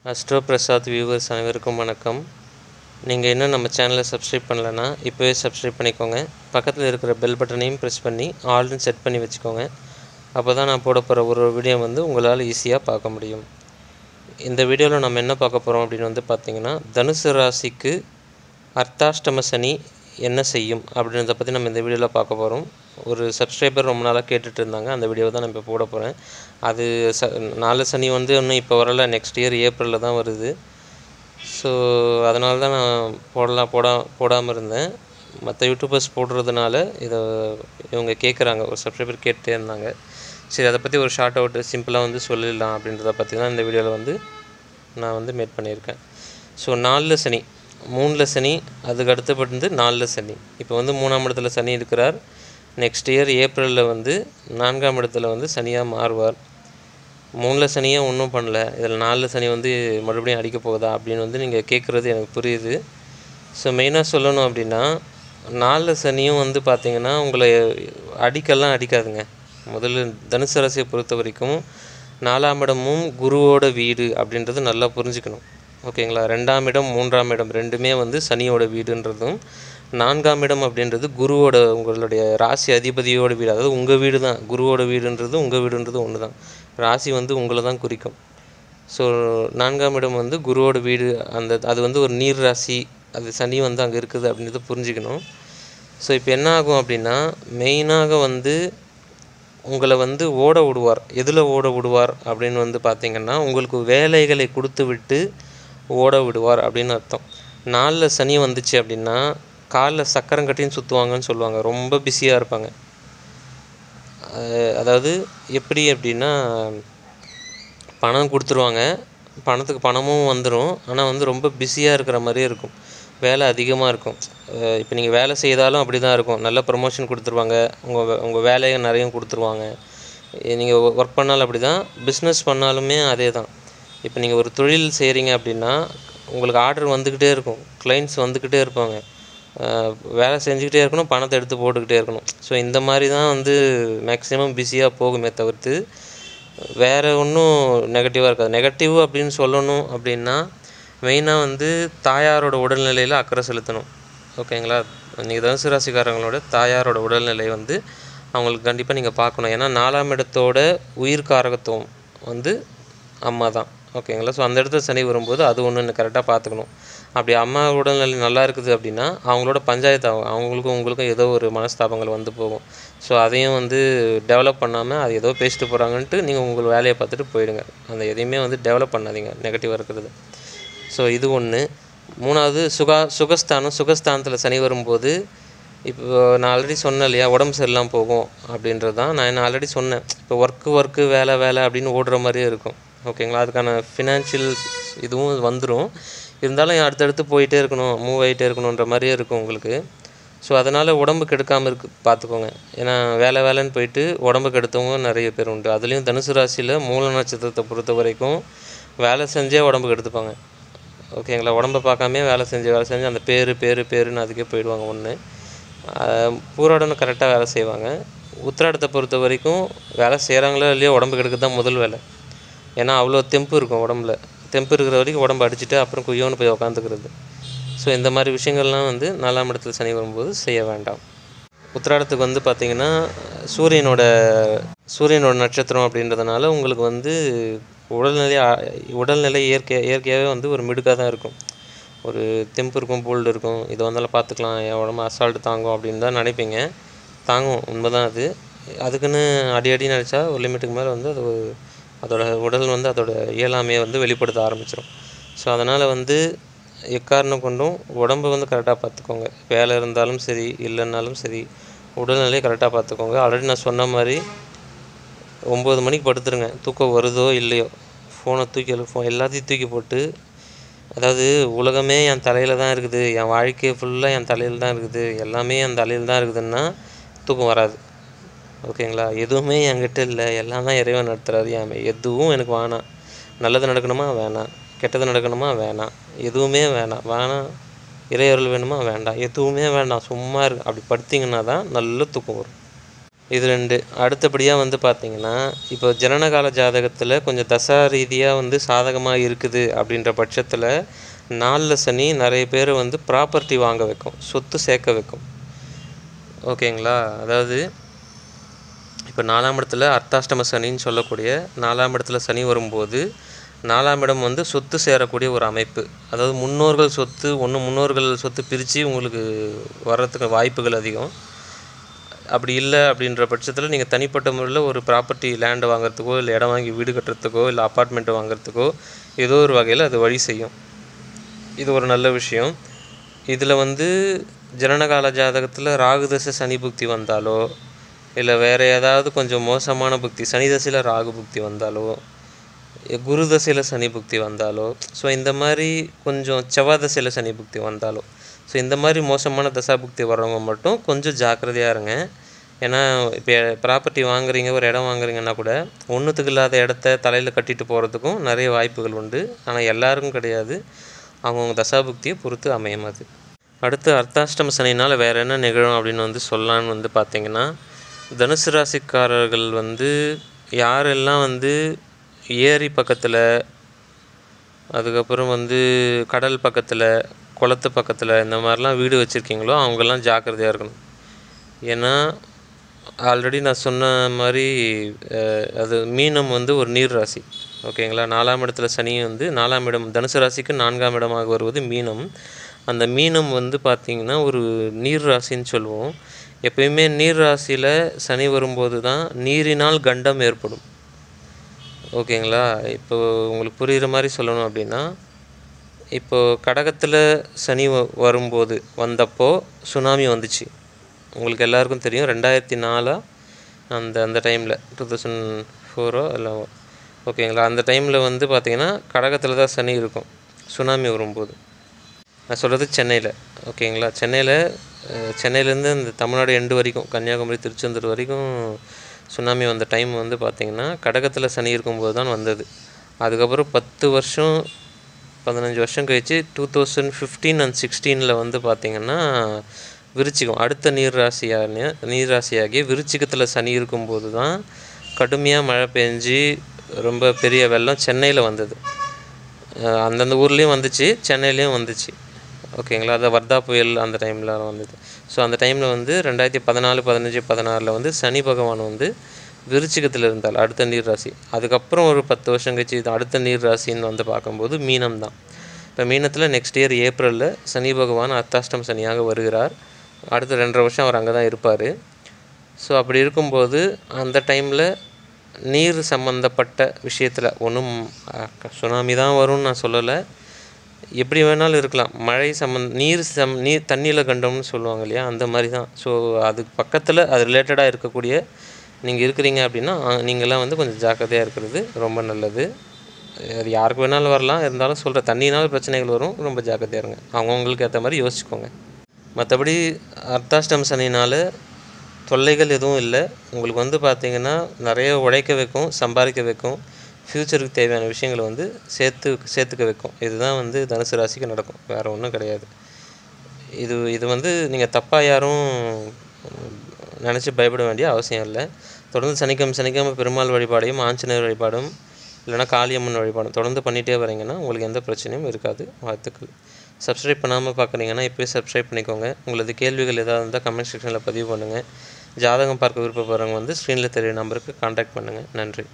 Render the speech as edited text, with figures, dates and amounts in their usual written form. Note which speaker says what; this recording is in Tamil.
Speaker 1: அஸ்ட்ரோ பிரசாத் வியூவர்ஸ் அனைவருக்கும் வணக்கம். நீங்கள் இன்னும் நம்ம சேனலை சப்ஸ்கிரைப் பண்ணலைன்னா இப்போவே சப்ஸ்கிரைப் பண்ணிக்கோங்க. பக்கத்தில் இருக்கிற பெல் பட்டனையும் ப்ரெஸ் பண்ணி ஆல்னு செட் பண்ணி வச்சுக்கோங்க. அப்போ தான் நான் போட போகிற ஒரு வீடியோ உங்களால் ஈஸியாக பார்க்க முடியும். இந்த வீடியோவில் நம்ம என்ன பார்க்க போகிறோம் அப்படின்னு பார்த்திங்கன்னா, தனுசு ராசிக்கு அர்த்தாஷ்டம சனி என்ன செய்யும் அப்படின்றத பற்றி நம்ம இந்த வீடியோவில் பார்க்க போகிறோம். ஒரு சப்ஸ்கிரைபர் ரொம்ப நாளாக கேட்டுட்டு இருந்தாங்க. அந்த வீடியோவை தான் நான் இப்போ போட போகிறேன். அது நாலு சனி இன்னும் இப்போ வரல, நெக்ஸ்ட் இயர் ஏப்ரலில் தான் வருது. ஸோ அதனால தான் நான் போடாமல் இருந்தேன். மற்ற யூடியூபர்ஸ் போடுறதுனால இதை இவங்க கேட்குறாங்க, ஒரு சப்ஸ்கிரைபர் கேட்டுகிட்டே இருந்தாங்க. சரி, அதை பற்றி ஒரு ஷார்ட் அவுட்டு சிம்பிளாக சொல்லிடலாம் அப்படின்றத பற்றி தான் இந்த வீடியோவில் நான் மேட் பண்ணியிருக்கேன். ஸோ 4 சனி, 3 சனி, அதுக்கு அடுத்தப்பட்டு 4 சனி. இப்போ 3ஆம் இடத்துல சனி இருக்கிறார். நெக்ஸ்ட் இயர் ஏப்ரலில் 4ஆம் இடத்துல சனியாக மாறுவார். 3 சனியாக ஒன்றும் பண்ணல, இதில் 4 சனி மறுபடியும் அடிக்க போகுதா அப்படின்னு நீங்கள் கேட்குறது எனக்கு புரியுது. ஸோ மெயினாக சொல்லணும் அப்படின்னா, 4 சனியும் பார்த்திங்கன்னா உங்களை அடிக்காதுங்க. முதல்ல தனுசு ராசியை பொறுத்த வரைக்கும் 4ஆம் இடமும் குருவோட வீடு அப்படின்றது நல்லா புரிஞ்சுக்கணும். ஓகேங்களா? 2ஆம் இடம் 3ஆம் இடம் ரெண்டுமே சனியோட வீடுன்றதும், 4ஆம் இடம் அப்படின்றது குருவோட, உங்களுடைய ராசி அதிபதியோட வீடு. அதாவது உங்கள் வீடு தான். குருவோட வீடுன்றது உங்கள் வீடுன்றது ஒன்று தான். ராசி உங்களை தான் குறிக்கும். ஸோ 4ஆம் இடம் குருவோட வீடு. அது ஒரு நீர் ராசி. அது சனி அங்கே இருக்குது அப்படின்றத புரிஞ்சுக்கணும். ஸோ இப்போ என்ன ஆகும் அப்படின்னா, மெயினாக உங்களை ஓட விடுவார். எதில் ஓட விடுவார் அப்படின்னு பார்த்திங்கன்னா, உங்களுக்கு வேலைகளை கொடுத்து விட்டு ஓட விடுவார் அப்படின்னு அர்த்தம். 4 சனி வந்துச்சு அப்படின்னா காலில் சக்கரம் கட்டின்னு சுற்றுவாங்கன்னு சொல்லுவாங்க. ரொம்ப பிஸியாக இருப்பாங்க. அதாவது எப்படி அப்படின்னா, பணம் கொடுத்துருவாங்க, பணத்துக்கு பணமும் வந்துடும். ஆனால் ரொம்ப பிஸியாக இருக்கிற மாதிரியே இருக்கும். வேலை அதிகமாக இருக்கும். இப்போ நீங்கள் வேலை செய்தாலும் அப்படி தான் இருக்கும். நல்ல ப்ரமோஷன் கொடுத்துருவாங்க. உங்கள் வேலையை நிறைய கொடுத்துருவாங்க. நீங்கள் ஒர்க் பண்ணாலும் அப்படி தான், பிஸ்னஸ் பண்ணாலுமே அதே தான். இப்போ நீங்கள் ஒரு தொழில் செய்கிறீங்க அப்படின்னா உங்களுக்கு ஆர்டர் வந்துக்கிட்டே இருக்கும், கிளைண்ட்ஸ் வந்துக்கிட்டே இருப்பாங்க, வேலை செஞ்சுக்கிட்டே இருக்கணும், பணத்தை எடுத்து போட்டுக்கிட்டே இருக்கணும். ஸோ இந்த மாதிரி தான் மேக்ஸிமம் பிஸியாக போகுமே தவிர்த்து வேறு ஒன்றும் நெகட்டிவாக இருக்காது. நெகட்டிவ் அப்படின்னு சொல்லணும் அப்படின்னா, மெயினாக தாயாரோட உடல்நிலையில் அக்கறை செலுத்தணும். ஓகேங்களா? நீங்கள் தனுசு ராசிக்காரங்களோட தாயாரோட உடல்நிலை அவங்களுக்கு கண்டிப்பாக நீங்கள் பார்க்கணும். ஏன்னா 4ஆம் இடத்தோட உயிர் காரகத்துவம் அம்மா தான். ஓகேங்களா? ஸோ அந்த இடத்துல சனி வரும்போது அது ஒன்று கரெக்டாக பார்த்துக்கணும். அப்படி அம்மா உடல்நிலை நல்லா இருக்குது அப்படின்னா அவங்களோட பஞ்சாயத்து ஆகும். அவங்களுக்கும் உங்களுக்கும் ஏதோ ஒரு மனஸ்தாபங்கள் போகும். ஸோ அதையும் டெவலப் பண்ணாமல் அது ஏதோ பேசிட்டு போகிறாங்கன்ட்டு நீங்கள் உங்கள் வேலையை பார்த்துட்டு போயிடுங்க. அந்த எதையுமே டெவலப் பண்ணாதீங்க, நெகட்டிவாக இருக்கிறது. ஸோ இது ஒன்று. 3வது சுகஸ்தானத்தில் சனி வரும்போது, இப்போ நான் ஆல்ரெடி சொன்னேன் இல்லையா, உடம்பு சரியில்லாமல் போகும் அப்படின்றது தான். நான் ஆல்ரெடி சொன்னேன். இப்போ ஒர்க்கு வேலை அப்படின்னு ஓடுற மாதிரியே இருக்கும். ஓகேங்களா? அதுக்கான ஃபினான்ஷியல் இதுவும் வந்துடும். இருந்தாலும் அடுத்தடுத்து போயிட்டே இருக்கணும், மூவ் ஆகிட்டே இருக்கணுன்ற மாதிரியே இருக்கும் உங்களுக்கு. ஸோ அதனால் உடம்பு கெடுக்காமல் பார்த்துக்கோங்க. ஏன்னா வேலைன்னு போயிட்டு உடம்பு கெடுத்தவங்க நிறைய பேர் உண்டு. அதுலேயும் தனுசு ராசியில் மூல நட்சத்திரத்தை பொறுத்த வரைக்கும் வேலை செஞ்சே உடம்பு கெடுத்துப்பாங்க. ஓகேங்களா? உடம்பை பார்க்காமே வேலை செஞ்சு அந்த பேருன்னு அதுக்கே போயிடுவாங்க. ஒன்று பூராடன்னு கரெக்டாக வேலை செய்வாங்க. உத்திராடத்தை பொறுத்த வரைக்கும் வேலை செய்கிறாங்களோ இல்லையோ உடம்பு கெடுக்க தான் முதல் வேலை. ஏன்னா அவ்வளோ தெம்பு இருக்கும் உடம்புல. தெம்பு இருக்கிற வரைக்கும் உடம்பு அடிச்சுட்டு அப்புறம் குய்யோன்னு போய் உக்காந்துக்கிறது. ஸோ இந்த மாதிரி விஷயங்கள்லாம் 4ஆம் இடத்துல சனி வரும்போது செய்ய வேண்டாம். உத்திராடத்துக்கு பார்த்திங்கன்னா சூரியனோட நட்சத்திரம் அப்படின்றதுனால உங்களுக்கு உடல்நிலை இயற்கையாகவே ஒரு மிடுக்காக தான் இருக்கும். ஒரு தெம்பு இருக்கும், போல்டு இருக்கும். இது வந்தாலும் பார்த்துக்கலாம், என் உடம்பு அசால்ட்டு தாங்கும் அப்படின்னு தான் நினைப்பீங்க. தாங்கும், உண்மை தான் அது. அதுக்குன்னு அடி நினச்சா ஒரு லிமிட்டுக்கு மேலே அது அதோட உடல் அதோட இயலாமையை வெளிப்படுத்த ஆரம்பிச்சிடும். ஸோ அதனால் எக்காரணம் கொண்டும் உடம்பை கரெக்டாக பார்த்துக்கோங்க. வேலை இருந்தாலும் சரி, இல்லைன்னாலும் சரி, உடல்நிலையை கரெக்டாக பார்த்துக்கோங்க. ஆல்ரெடி நான் சொன்ன மாதிரி 9 மணிக்கு படுத்துருங்க. தூக்கம் வருதோ இல்லையோ, ஃபோனை எல்லாத்தையும் தூக்கி போட்டு, அதாவது உலகமே என் தலையில் தான் இருக்குது, என் வாழ்க்கையை ஃபுல்லாக என் தலையில் தான் இருக்குது, எல்லாமே என் தலையில் தான் இருக்குதுன்னா தூக்கம் வராது. ஓகேங்களா? எதுவுமே என்கிட்ட இல்லை, எல்லாம் தான் இறைவன் நடத்துகிறாரு, எதுவும் எனக்கு வேணாம். நல்லது நடக்கணுமா வேணாம், கெட்டது நடக்கணுமா வேணாம், எதுவுமே வேணாம். இறையருள் வேணுமா வேண்டாம், எதுவுமே வேண்டாம், சும்மா இருக்கு. அப்படி படுத்திங்கன்னா தான் நல்ல தூக்கம் வரும். இது 2. அடுத்தபடியாக வந்து பார்த்திங்கன்னா, இப்போ ஜனனகால ஜாதகத்தில் கொஞ்சம் தசா ரீதியாக வந்து சாதகமாக இருக்குது அப்படின்ற பட்சத்தில் 4 சனி நிறைய பேர் வந்து ப்ராப்பர்ட்டி வாங்க வைக்கும், சொத்து சேர்க்க வைக்கும். ஓகேங்களா? அதாவது இப்போ 4ஆம் இடத்துல அர்த்தாஷ்டம சனின்னு சொல்லக்கூடிய 4ஆம் இடத்துல சனி வரும்போது 4ஆம் இடம் வந்து சொத்து சேரக்கூடிய ஒரு அமைப்பு. அதாவது முன்னோர்கள் சொத்து முன்னோர்கள் சொத்து பிரித்து உங்களுக்கு வர்றதுக்கு வாய்ப்புகள் அதிகம். அப்படி இல்லை அப்படின்ற பட்சத்தில் நீங்கள் தனிப்பட்ட முறையில் ஒரு ப்ராப்பர்ட்டி லேண்டை வாங்குறதுக்கோ, இல்லை இடம் வாங்கி வீடு கட்டுறதுக்கோ, இல்லை அப்பார்ட்மெண்ட்டை வாங்குறதுக்கோ ஏதோ ஒரு வகையில் அது வழி செய்யும். இது ஒரு நல்ல விஷயம். இதில் வந்து ஜனனகால ஜாதகத்தில் ராகு தசை சனி புக்தி வந்தாலோ, இல்லை வேறு ஏதாவது கொஞ்சம் மோசமான புக்தி, சனி தசையில் ராகு புக்தி வந்தாலோ, குரு தசையில் சனி புக்தி வந்தாலோ, ஸோ இந்த மாதிரி கொஞ்சம் செவ்வாய் தசையில் சனி புக்தி வந்தாலோ, ஸோ இந்த மாதிரி மோசமான தசா புக்தி வர்றவங்க மட்டும் கொஞ்சம் ஜாக்கிரதையாக இருங்க. ஏன்னா இப்போ ப்ராப்பர்ட்டி வாங்குறீங்க, ஒரு இடம் வாங்குறீங்கன்னா கூட ஒன்றுத்துக்கு இல்லாத இடத்த தலையில் கட்டிட்டு போகிறதுக்கும் நிறைய வாய்ப்புகள் உண்டு. ஆனால் எல்லாருக்கும் கிடையாது, அவங்கவுங்க தசா புக்தியை பொறுத்து அமையும் அது. அடுத்து அர்த்தாஷ்டம சனினால் வேறு என்ன நிகழும் அப்படின்னு வந்து சொல்லலான்னு வந்து பார்த்திங்கன்னா, தனுசு ராசிக்காரர்கள் வந்து யாரெல்லாம் வந்து ஏரி பக்கத்தில், அதுக்கப்புறம் வந்து கடல் பக்கத்தில், குளத்து பக்கத்தில் இந்த மாதிரிலாம் வீடு வச்சுருக்கீங்களோ அவங்கெல்லாம் ஜாக்கிரதையாக இருக்கணும். ஏன்னா ஆல்ரெடி நான் சொன்ன மாதிரி அது மீனம் வந்து ஒரு நீர் ராசி. ஓகேங்களா? 4ஆம் இடத்துல சனி வந்து 4ஆம் இடம், தனுசு ராசிக்கு 4ஆம் இடமாக வருவது மீனம். அந்த மீனம் வந்து பார்த்திங்கன்னா ஒரு நீர் ராசின்னு சொல்லுவோம். எப்பயுமே நீர் ராசியில் சனி வரும்போது தான் நீரினால் கண்டம் ஏற்படும். ஓகேங்களா? இப்போது உங்களுக்கு புரிகிற மாதிரி சொல்லணும் அப்படின்னா, இப்போது கடகத்தில் சனி வரும்போது வந்தப்போ சுனாமி வந்துச்சு. உங்களுக்கு எல்லாருக்கும் தெரியும். 2004 அந்த டைமில் 2004 இல்லை, ஓகேங்களா? அந்த டைமில் வந்து பார்த்திங்கன்னா கடகத்தில் தான் சனி இருக்கும் சுனாமி வரும்போது. நான் சொல்கிறது சென்னையில். ஓகேங்களா? சென்னையிலேருந்து இந்த தமிழ்நாடு எண்டு வரைக்கும், கன்னியாகுமரி திருச்செந்தூர் வரைக்கும் சுனாமி வந்த டைம் வந்து பார்த்திங்கன்னா கடகத்தில் சனி இருக்கும்போது தான் வந்தது. அதுக்கப்புறம் 10 வருஷம் 15 வருஷம் கழித்து 2015 and 16 வந்து பார்த்திங்கன்னா விருச்சிகம், அடுத்த நீர்ராசியாகிய விருச்சிகத்தில் சனி இருக்கும்போது தான் கடுமையாக மழை பெஞ்சு ரொம்ப பெரிய வெள்ளம் சென்னையில் வந்தது. அந்தந்த ஊர்லேயும் வந்துச்சு, சென்னையிலையும் வந்துச்சு. ஓகேங்களா? அது வர்தா புயல் அந்த டைமில் வந்தது. ஸோ அந்த டைமில் வந்து 2014, 15, 16 வந்து சனி பகவான் வந்து விருச்சிகத்தில் இருந்தால் அடுத்த நீர் ராசி. அதுக்கப்புறம் ஒரு 10 வருஷம் கழிச்சு இது அடுத்த நீர் ராசின்னு வந்து பார்க்கும்போது மீனம் தான். இப்போ மீனத்தில் நெக்ஸ்ட் இயர் ஏப்ரலில் சனி பகவான் அர்த்தாஷ்டம சனியாக வருகிறார். அடுத்த 2.5 வருஷம் அவர் அங்கே தான் இருப்பார். ஸோ அப்படி இருக்கும்போது அந்த டைமில் நீர் சம்மந்தப்பட்ட விஷயத்தில் ஒன்றும் சுனாமி தான் வரும்னு நான் சொல்லலை, எப்படி வேணாலும் இருக்கலாம். மழை நீர் தண்ணியில் கண்டம்னு சொல்லுவாங்க இல்லையா, அந்த மாதிரி தான். ஸோ அதுக்கு பக்கத்தில் அது ரிலேட்டடாக இருக்கக்கூடிய நீங்கள் இருக்கிறீங்க அப்படின்னா நீங்களாம் வந்து கொஞ்சம் ஜாக்கிரதையாக இருக்கிறது ரொம்ப நல்லது. அது யாருக்கு வேணாலும் வரலாம், இருந்தாலும் சொல்கிற தண்ணினாலும் பிரச்சனைகள் வரும், ரொம்ப ஜாக்கிரதையாக இருங்க. அவங்கவுங்களுக்கு ஏற்ற மாதிரி யோசிச்சுக்கோங்க. மற்றபடி அர்த்தாஷ்டம சனினால் தொல்லைகள் எதுவும் இல்லை. உங்களுக்கு வந்து பார்த்திங்கன்னா நிறைய உழைக்க வைக்கும், சம்பாதிக்க வைக்கும், ஃப்யூச்சருக்கு தேவையான விஷயங்களை வந்து சேர்த்துக்க வைக்கும். இதுதான் வந்து தனுசு ராசிக்கு நடக்கும், வேறு ஒன்றும் கிடையாது. இது வந்து நீங்கள் தப்பாக யாரும் நினச்சி பயப்பட வேண்டிய அவசியம் இல்லை. தொடர்ந்து சனிக்கிழமை பெருமாள் வழிபாடையும் ஆஞ்சநேயர் வழிபாடும் இல்லைனா காளியம்மன் வழிபாடும் தொடர்ந்து பண்ணிகிட்டே வரீங்கன்னா உங்களுக்கு எந்த பிரச்சனையும் இருக்காது. வாழ்த்துக்கள். சப்ஸ்கிரைப் பண்ணாமல் பார்க்குறீங்கன்னா இப்போயே சப்ஸ்கிரைப் பண்ணிக்கோங்க. உங்களது கேள்விகள் ஏதாவது இருந்தால் கமெண்ட் செக்ஷனில் பதிவு பண்ணுங்கள். ஜாதகம் பார்க்க விருப்பப்படுறவங்க வந்து ஸ்க்ரீனில் தெரியுற நம்பருக்கு கான்டாக்ட் பண்ணுங்கள். நன்றி.